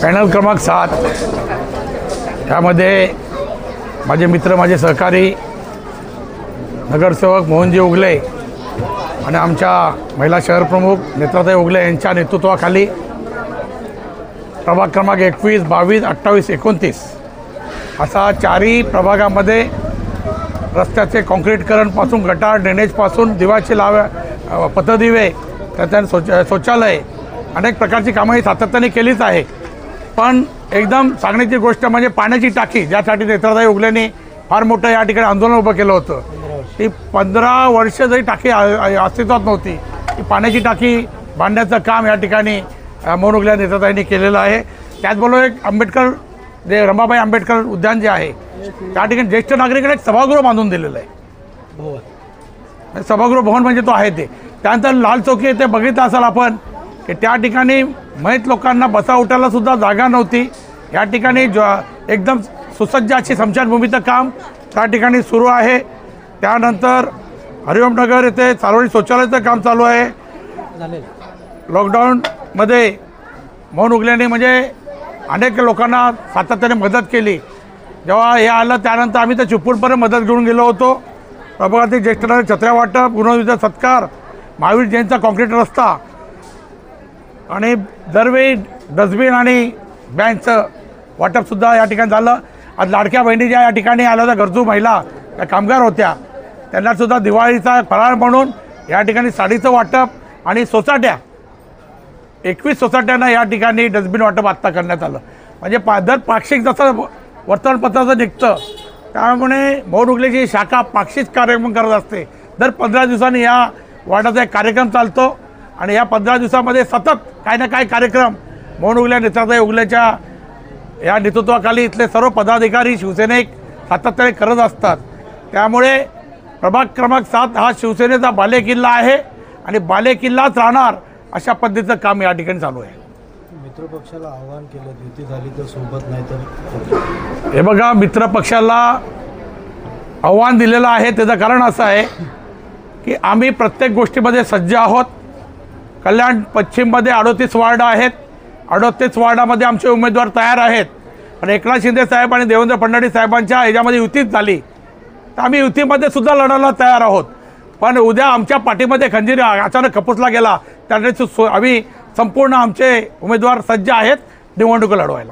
Panel क्रमांक 7 यामध्ये माझे मित्र, माझे सहकारी नगरसेवक मोहनजी उगले आणि आमच्या महिला शहर प्रमुख नेत्राताई उगले यांच्या नेतृत्वाखाली प्रभाग क्रमांक 21, 22, 28, 29 असा चारही प्रभागामध्ये रस्त्याचे काँक्रीटकरणपासून गटार ड्रेनेजपासून दिवाचे पथदिवे त्याच्यानंतर शौचालय अनेक प्रकारची कामं ही सातत्याने केलीच आहे। पण एकदम सांगण्याची गोष्ट म्हणजे पाण्याची टाकी, ज्यासाठी नेत्राताई उगलेंनी फार मोठं या ठिकाणी आंदोलन उभं केलं होतं, ती 15 वर्ष जरी टाकी अस्तित्वात नव्हती, ती पाण्याची टाकी बांधण्याचं काम या ठिकाणी मोहन उगले नेत्राताईंनी केलेलं आहे। त्याचबरोबर एक आंबेडकर जे रमाबाई आंबेडकर उद्यान जे आहे त्या ठिकाणी ज्येष्ठ नागरिकांना एक सभागृह बांधून दिलेलं आहे। सभागृह भवन म्हणजे तो आहे ते। त्यानंतर लाल चौकी येथे बघितलं असाल आपण की त्या ठिकाणी मयत लोकांना बसा उठायला सुद्धा जागा नव्हती। या ठिकाणी एकदम सुसज्ज अशी स्मशानभूमीचं काम त्या ठिकाणी सुरू आहे। त्यानंतर हरिओमनगर येथे सार्वजनिक शौचालयाचं काम चालू आहे। लॉकडाऊनमध्ये मोहन उगलेंनी म्हणजे अनेक लोकांना सातत्याने मदत केली। जेव्हा हे आलं त्यानंतर आम्ही तर चिपळूणपर्यंत मदत घेऊन गेलो होतो। प्रभागातील ज्येष्ठ नागरिक छत्र्या वाटप, गुणवत्ता सत्कार, महावीर जयंतीचा काँक्रीट रस्ता आणि दरवेळी डस्टबिन आणि बँकचं वाटपसुद्धा या ठिकाणी झालं। आज लाडक्या बहिणी ज्या या ठिकाणी आल्या होत्या, गरजू महिला त्या कामगार होत्या, त्यांनासुद्धा दिवाळीचा फराळ म्हणून या ठिकाणी साडीचं वाटप आणि सोसाट्या 21 सोसाट्यांना या ठिकाणी डस्टबिन वाटप आत्ता करण्यात आलं। म्हणजे दर पाक्षिक जसं वर्तमानपत्राचं निघतं त्यामुळे मोहन उगलेची शाखा पाक्षिक कार्यक्रम करत असते। दर 15 दिवसांनी या वार्डाचा एक कार्यक्रम चालतो आणि या 15 दिवसामध्ये सतत काही ना काही कार्यक्रम मोहन उगले नेत्राताई उगलेच्या या नेतृत्वाखाली इथले सर्व पदाधिकारी शिवसैनिक सातत्याने करत असतात। त्यामुळे प्रभाग क्रमांक 7 हा शिवसेनेचा बालेकिल्ला आहे आणि बालेकिल्लाच राहणार अशा पद्धतीचं काम या ठिकाणी चालू आहे। मित्रपक्षाला आव्हान केलं, युती झाली तर सोबत नाही तर हे बघा, मित्रपक्षाला आव्हान दिलेलं आहे त्याचं कारण असं आहे की आम्ही प्रत्येक गोष्टीमध्ये सज्ज आहोत। कल्याण पश्चिममध्ये 38 वार्ड आहेत। 38 वार्डामध्ये आमचे उमेदवार तयार आहेत आणि एकनाथ शिंदे साहेब आणि देवेंद्र फडणवीस साहेबांच्या ह्याच्यामध्ये युतीच झाली तर आम्ही युतीमध्ये सुद्धा लढायला तयार आहोत। पण उद्या आमच्या पाठीमध्ये खंजीर अचानक खपुसला गेला त्यावेळेस आम्ही संपूर्ण आमचे उमेदवार सज्ज आहेत निवडणूक लढवायला।